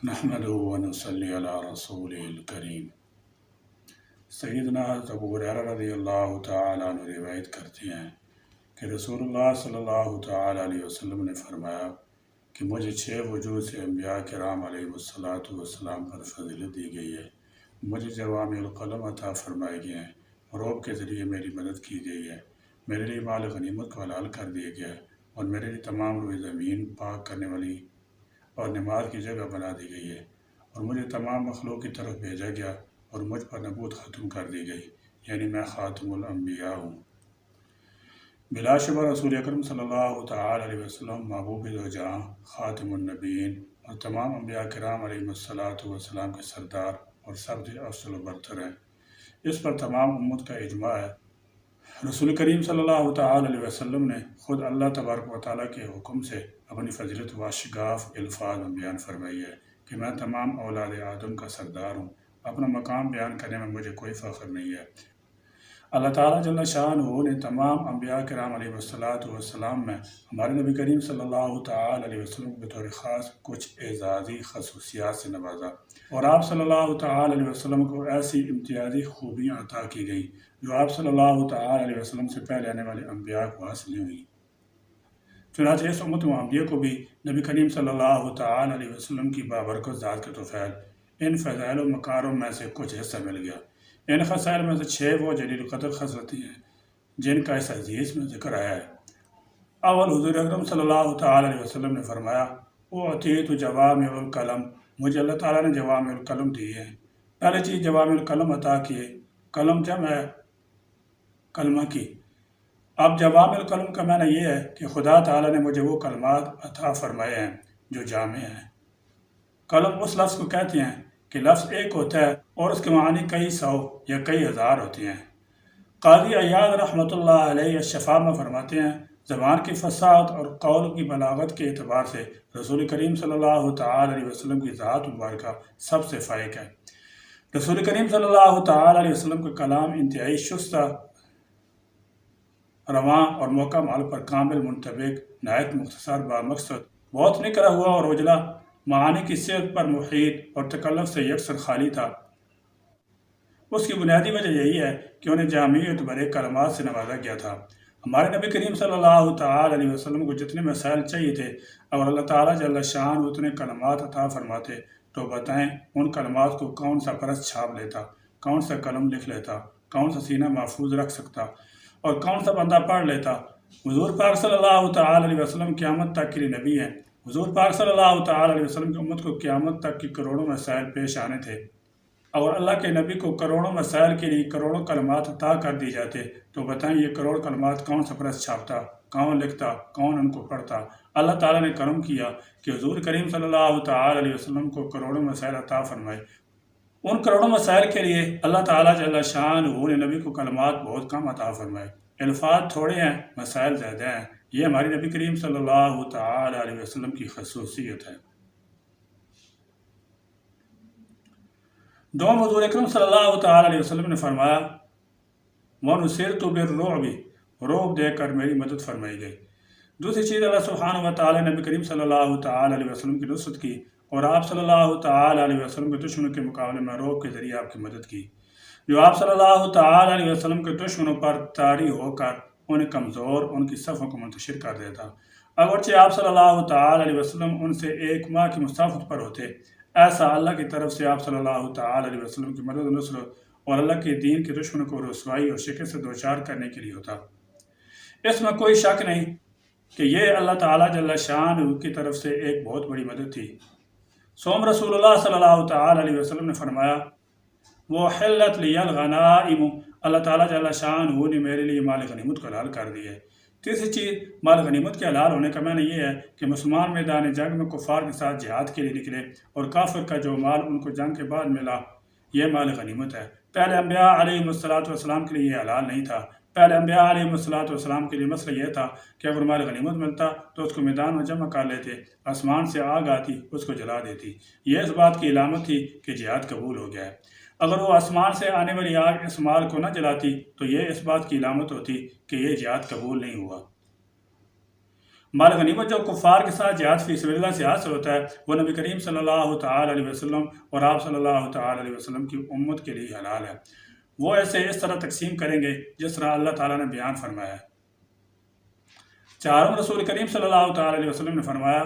نحمدہ و نصلی علی رسول الکریم۔ سیدنا ابو ہریرہ رضی اللہ تعالیٰ عنہ روایت کرتے ہیں کہ رسول اللہ صلی اللہ تعالیٰ علیہ وسلم نے فرمایا کہ مجھے 6 وجوہ سے انبیاء کرام علیہ السلام پر فضیلت دی گئی ہے۔ مجھے جوامع القلم عطا فرمائے گئے ہیں، روب کے ذریعے میری مدد کی گئی ہے، میرے لیے مال غنیمت کو حلال کر دیا گیا ہے، اور میرے لیے تمام روئے زمین پاک کرنے والی اور نماز کی جگہ بنا دی گئی ہے، اور مجھے تمام مخلوق کی طرف بھیجا گیا اور مجھ پر نبوت ختم کر دی گئی، یعنی میں خاتم الانبیاء ہوں۔ بلا شبہ رسول اکرم صلی اللہ تعالیٰ علیہ وسلم محبوب دو جہاں، خاتم النبیین اور تمام انبیاء کرام علیہ السلام کے سردار اور سب سے افضل و برتر ہیں۔ اس پر تمام امت کا اجماع ہے۔ رسول کریم صلی اللہ تعالیٰ علیہ وسلم نے خود اللہ تبارک و تعالیٰ کے حکم سے اپنی فضیلت واشگاف الفاظ میں بیان فرمائی ہے کہ میں تمام اولاد آدم کا سردار ہوں۔ اپنا مقام بیان کرنے میں مجھے کوئی فخر نہیں ہے۔ اللہ تعالیٰ جل شانہ نے تمام انبیاء کرام علیہ السلام میں ہمارے نبی کریم صلی اللہ تعالیٰ علیہ وسلم کو بطور خاص کچھ اعزازی خصوصیات سے نوازا، اور آپ صلی اللہ تعالیٰ علیہ وسلم کو ایسی امتیازی خوبیاں عطا کی گئی جو آپ صلی اللہ تعالیٰ علیہ وسلم سے پہلے آنے والے انبیاء کو حاصل نہیں ہوئی۔ چنانچہ اس امت محمدیہ کو بھی نبی کریم صلی اللہ تعالیٰ علیہ وسلم کی بابرکت ذات کے طفیل ان فضائل و مکارم میں سے کچھ حصہ مل گیا۔ ان خصائل میں سے 6 وہ جلیل قدر خصلتیں ہیں جن کا اس حدیث میں ذکر آیا ہے۔ اول، حضور اکرم صلی اللہ تعالیٰ علیہ وسلم نے فرمایا، اعطیت جوامع الکلم، مجھے اللہ تعالیٰ نے جوامع الکلم دیے ہیں۔ پہلی چیز جوامع الکلم عطا کیے، کلم جمع ہے کلمہ کی۔ اب جوامع الکلم کا معنی یہ ہے کہ خدا تعالیٰ نے مجھے وہ کلمات عطا فرمائے ہیں جو جامع ہیں۔ کلم اس لفظ کو کہتے ہیں کہ لفظ ایک ہوتا ہے اور اس کے معنی کئی 100 یا کئی ہزار ہوتے ہیں۔ قاضی عیاض رحمۃ اللہ علیہ الشفا میں فرماتے ہیں، زبان کی فصاحت اور قول کی بلاغت کے اعتبار سے رسول کریم صلی اللہ تعالیٰ علیہ وسلم کی ذات مبارکہ سب سے فائق ہے۔ رسول کریم صلی اللہ تعالیٰ علیہ وسلم کا کلام انتہائی شستہ، رواں اور موقع مال پر کامل، منطبق، نہایت مختصر، بامقصد، بہت نکلا ہوا اور اجلا، معانی کی صحت پر محیط اور تکلف سے یکسر خالی تھا۔ اس کی بنیادی وجہ یہی ہے کہ انہیں جامعیت بھرے کلمات سے نوازا گیا تھا۔ ہمارے نبی کریم صلی اللہ تعالیٰ علیہ وسلم کو جتنے مسائل چاہیے تھے، اگر اللہ تعالیٰ جل شانہ اتنے کلمات عطا فرماتے تو بتائیں ان کلمات کو کون سا پرست چھاپ لیتا، کون سا قلم لکھ لیتا، کون سا سینہ محفوظ رکھ سکتا اور کون سا بندہ پڑھ لیتا۔ حضور پاک صلی اللہ تعالیٰ علیہ وسلم قیامت تک کے لیے نبی ہیں۔ حضور پاک صلی اللہ تعالیٰ علیہ وسلم کی امت کو قیامت تک کی کروڑوں مسائل پیش آنے تھے، اور اللہ کے نبی کو کروڑوں مسائل کے لیے کروڑوں کلمات عطا کر دی جاتے تو بتائیں یہ کروڑ کلمات کون سا پرست چھاپتا، کون لکھتا، کون ان کو پڑھتا۔ اللہ تعالیٰ نے کرم کیا کہ حضور کریم صلی اللہ تعالیٰ علیہ وسلم کو کروڑوں مسائل عطا فرمائے۔ ان کروڑوں مسائل کے لیے اللہ تعالیٰ جل شانہ نے نبی کو کلمات بہت کم عطا فرمائے، الفاظ تھوڑے ہیں، مسائل زیادہ ہیں۔ یہ ہماری نبی کریم صلی اللہ تعالیٰ علیہ وسلم کی خصوصیت ہے۔ دوم، حضور اکرم صلی اللہ تعالیٰ علیہ وسلم نے فرمایا، وَنُصِرْتُ بِالرُّعْبِ، رعب دے کر میری مدد فرمائی گئی۔ دوسری چیز، اللہ سبحانہ و تعالیٰ نے نبی کریم صلی اللہ تعالیٰ علیہ وسلم کی نصرت کی اور آپ صلی اللہ تعالیٰ علیہ وسلم کے دشمنوں کے مقابلے میں رعب کے ذریعے آپ کی مدد کی، جو آپ صلی اللہ تعالیٰ علیہ وسلم کے دشمنوں پر طاری ہو کر انہیں کمزور، ان کی صفوں کو منتشر کر دیتا۔ اگرچہ آپ صلی اللہ تعالیٰ علیہ وسلم ان سے 1 ماہ کی مسافت پر ہوتے، ایسا اللہ کی طرف سے آپ صلی اللہ تعالیٰ علیہ وسلم کی مدد و نصرت اور اللہ کے دین کے دشمنوں کو رسوائی اور شکست سے دوچار کرنے کے لیے ہوتا۔ اس میں کوئی شک نہیں کہ یہ اللہ تعالیٰ جل شانہ کی طرف سے ایک بہت بڑی مدد تھی۔ سوم، رسول اللہ صلی اللہ تعالیٰ علیہ وسلم نے فرمایا، وَحِلَّتْ لِيَ الْغَنَائِمُ، اللہ تعالیٰ جل شانہ نے میرے لیے مال غنیمت کو حلال کر دیا ہے۔ تیسری چیز، مال غنیمت کے حلال ہونے کا معنی یہ ہے کہ مسلمان میدان جنگ میں کفار کے ساتھ جہاد کے لیے نکلے اور کافر کا جو مال ان کو جنگ کے بعد ملا، یہ مال غنیمت ہے۔ پہلے انبیاء علیہ السلام کے لیے یہ حلال نہیں تھا۔ پہلے انبیاء علیہ السلام کے لیے مسئلہ یہ تھا کہ اگر مال غنیمت ملتا تو اس کو میدان میں جمع کر لیتے، آسمان سے آگ آتی اس کو جلا دیتی۔ یہ اس بات کی علامت تھی کہ جہاد قبول ہو گیا ہے۔ اگر وہ آسمان سے آنے والی آگ اس مال کو نہ جلاتی تو یہ اس بات کی علامت ہوتی کہ یہ جہاد قبول نہیں ہوا۔ مال غنیمت جو کفار کے ساتھ جہاد فی سبیل اللہ سے حاصل ہوتا ہے وہ نبی کریم صلی اللہ تعالیٰ علیہ وسلم اور آپ صلی اللہ تعالیٰ علیہ وسلم کی امت کے لیے حلال ہے۔ وہ ایسے اس طرح تقسیم کریں گے جس طرح اللہ تعالیٰ نے بیان فرمایا ہے۔ چاروں رسول کریم صلی اللہ تعالیٰ علیہ وسلم نے فرمایا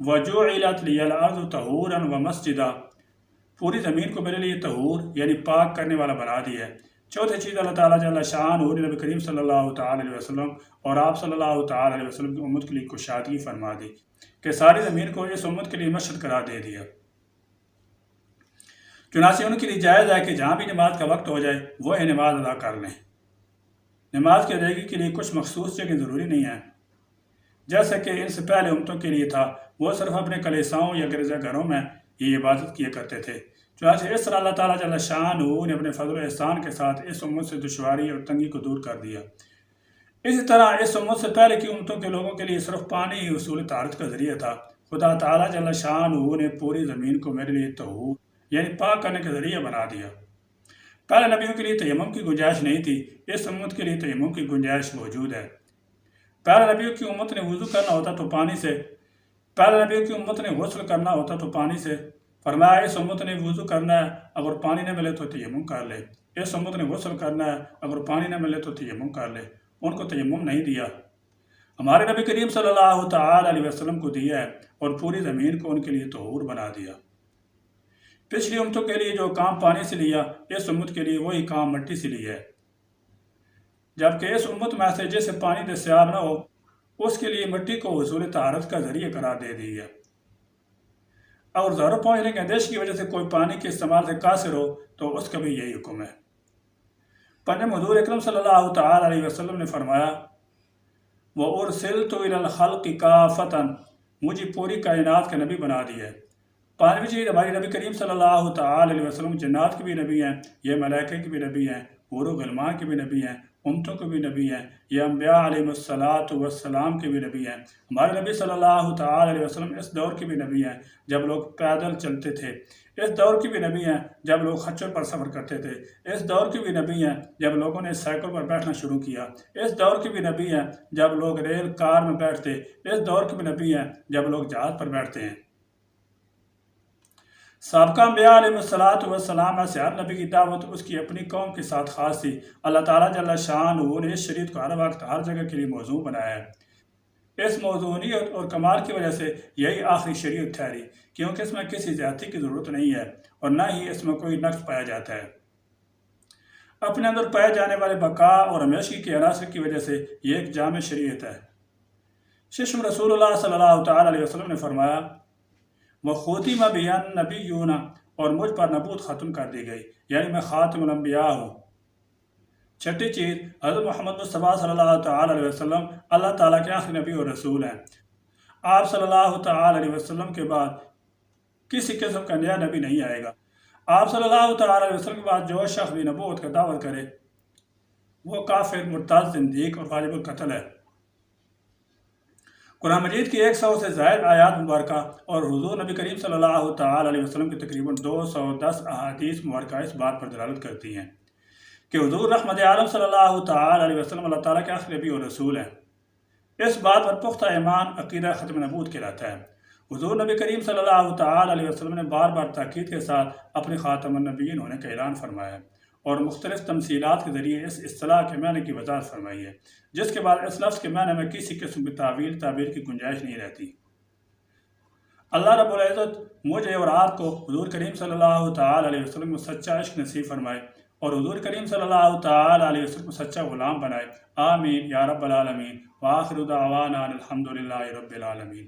وَجُعِلَتْ لِيَ الْأَرْضُ طَهُورًا وَمَسْجِدًا، پوری زمین کو میرے لیے طہور یعنی پاک کرنے والا بنا دیا ہے۔ چوتھی چیز اللہ تعالیٰ جل شانہ نے نبی کریم صلی اللہ تعالیٰ علیہ وسلم اور آپ صلی اللہ تعالیٰ علیہ وسلم کی امت کے لیے کشادگی فرما دی کہ ساری زمین کو اس امت کے لیے مسجد قرار دے دیا۔ چنانچہ ان کے لیے جائز ہے کہ جہاں بھی نماز کا وقت ہو جائے وہ نماز ادا کر لیں۔ نماز کی ادائیگی کے لیے کچھ مخصوص جگہ ضروری نہیں ہے، جیسا کہ ان سے پہلے امتوں کے لیے تھا، وہ صرف اپنے کلیساؤں یا گرجا گھروں میں یہ عبادت کیا کرتے تھے۔ چنانچہ اس طرح اللہ تعالیٰ جل شانہ نے اپنے فضل و احسان کے ساتھ اس امت سے دشواری اور تنگی کو دور کر دیا۔ اسی طرح اس امت سے پہلے کی امتوں کے لوگوں کے لیے صرف پانی ہی حصول طہارت کا ذریعہ تھا۔ خدا تعالیٰ جل شانہ نے پوری زمین کو میرے لیے طہور یعنی پاک کرنے کا ذریعہ بنا دیا۔ پہلے نبیوں کے لیے تیمم کی گنجائش نہیں تھی، اس امت کے لیے تیمم کی گنجائش موجود ہے۔ پہلے نبیوں کی امت نے وضو کرنا ہوتا تو پانی سے، پہلے نبیوں کی امت نے غسل کرنا ہوتا تو پانی سے۔ فرمایا اس امت نے وضو کرنا ہے اگر پانی نہ ملے تو تیمم کر لے، اس امت نے غسل کرنا ہے اگر پانی نہ ملے تو تیمم کر لے، ان کو تیمم نہیں دیا۔ ہمارے نبی کریم صلی اللہ تعالیٰ علیہ وسلم کو دیا ہے اور پوری زمین کو ان کے لیے طہور بنا دیا۔ پچھلی امتوں کے لیے جو کام پانی سے لیا، اس امت کے لیے وہی کام مٹی سے لیا ہے، جبکہ اس امت میں سے جسے پانی دستیاب نہ ہو اس کے لیے مٹی کو حصول طہارت کا ذریعہ قرار دے دیا۔ اور زہر پہنچنے کے اندیش کی وجہ سے کوئی پانی کے استعمال سے قاصر ہو تو اس کا بھی یہی حکم ہے۔ پنجم حضور اکرم صلی اللہ تعالیٰ علیہ وسلم نے فرمایا وَأُرْسِلْتُ إِلَى الْخَلْقِ كَافَةً، مجھے پوری کائنات کا نبی بنا دیا ہے۔ پانچویں چیز ہماری نبی کریم صلی اللہ تعالیٰ علیہ وسلم جنات کے بھی نبی ہیں، یہ ملائکہ کے بھی نبی ہیں، حور و غلمان کے بھی نبی ہیں، امتوں کے بھی نبی ہیں، یہ انبیاء علیہ السلام کے بھی نبی ہیں۔ ہمارے نبی صلی اللہ تعالیٰ علیہ وسلم اس دور کے بھی نبی ہیں جب لوگ پیدل چلتے تھے، اس دور کے بھی نبی ہیں جب لوگ خچر پر سفر کرتے تھے، اس دور کے بھی نبی ہیں جب لوگوں نے سائیکل پر بیٹھنا شروع کیا، اس دور کے بھی نبی ہیں جب لوگ ریل کار میں بیٹھتے، اس دور کے بھی نبی ہیں جب لوگ جہاز پر بیٹھتے ہیں۔ سابقہ انبیاء علیہ السلام میں سے ہر نبی کی دعوت اس کی اپنی قوم کے ساتھ خاص تھی۔ اللہ تعالیٰ جل شانہ نے اس شریعت کو ہر وقت ہر جگہ کے لیے موضوع بنایا ہے۔ اس موضوعیت اور کمال کی وجہ سے یہی آخری شریعت ٹھہری، کیونکہ اس میں کسی زیادتی کی ضرورت نہیں ہے اور نہ ہی اس میں کوئی نقص پایا جاتا ہے۔ اپنے اندر پائے جانے والے بقا اور ہمیشگی کے عناصر کی وجہ سے یہ ایک جامع شریعت ہے۔ ششم رسول اللہ صلی اللہ تعالیٰ علیہ وسلم نے فرمایا وَخُتِمَ بِيَ النَّبِيُّونَ، اور مجھ پر نبوت ختم کر دی گئی، یعنی میں خاتم الانبیاء ہوں۔ چھٹی چیز حضرت محمد مصطفیٰ صلی اللہ تعالیٰ علیہ وسلم اللہ تعالیٰ کے آخری نبی اور رسول ہیں۔ آپ صلی اللہ تعالیٰ علیہ وسلم کے بعد کسی قسم کا نیا نبی نہیں آئے گا۔ آپ صلی اللہ تعالیٰ علیہ وسلم کے بعد جو شخص بھی نبوت کا دعوت کرے وہ کافر، مرتد، زندیق اور واجب القتل ہے۔ قرآن مجید کی 100 سے زائد آیات مبارکہ اور حضور نبی کریم صلی اللہ تعالیٰ علیہ وسلم کی تقریباً 210 احادیث مبارکہ اس بات پر دلالت کرتی ہیں کہ حضور رحمت عالم صلی اللہ تعالیٰ علیہ وسلم اللہ تعالیٰ کے آخری نبی اور رسول ہیں۔ اس بات پر پختہ ایمان عقیدہ ختم نبوت کہلاتا ہے۔ حضور نبی کریم صلی اللہ تعالیٰ علیہ وسلم نے بار بار تاکید کے ساتھ اپنے خاتم النبیین ہونے کا اعلان فرمایا اور مختلف تمثیلات کے ذریعے اس اصطلاح کے معنی کی وضاحت فرمائی ہے، جس کے بعد اس لفظ کے معنی میں کسی قسم کی تعبیر کی گنجائش نہیں رہتی۔ اللہ رب العزت مجھے اور آپ کو حضور کریم صلی اللہ تعالیٰ علیہ وسلم کو سچا عشق نصیب فرمائے اور حضور کریم صلی اللہ تعالیٰ علیہ وسلم کو سچا غلام بنائے۔ آمین یا رب العالمین۔ وآخر دعوانا الحمد للہ رب العالمین۔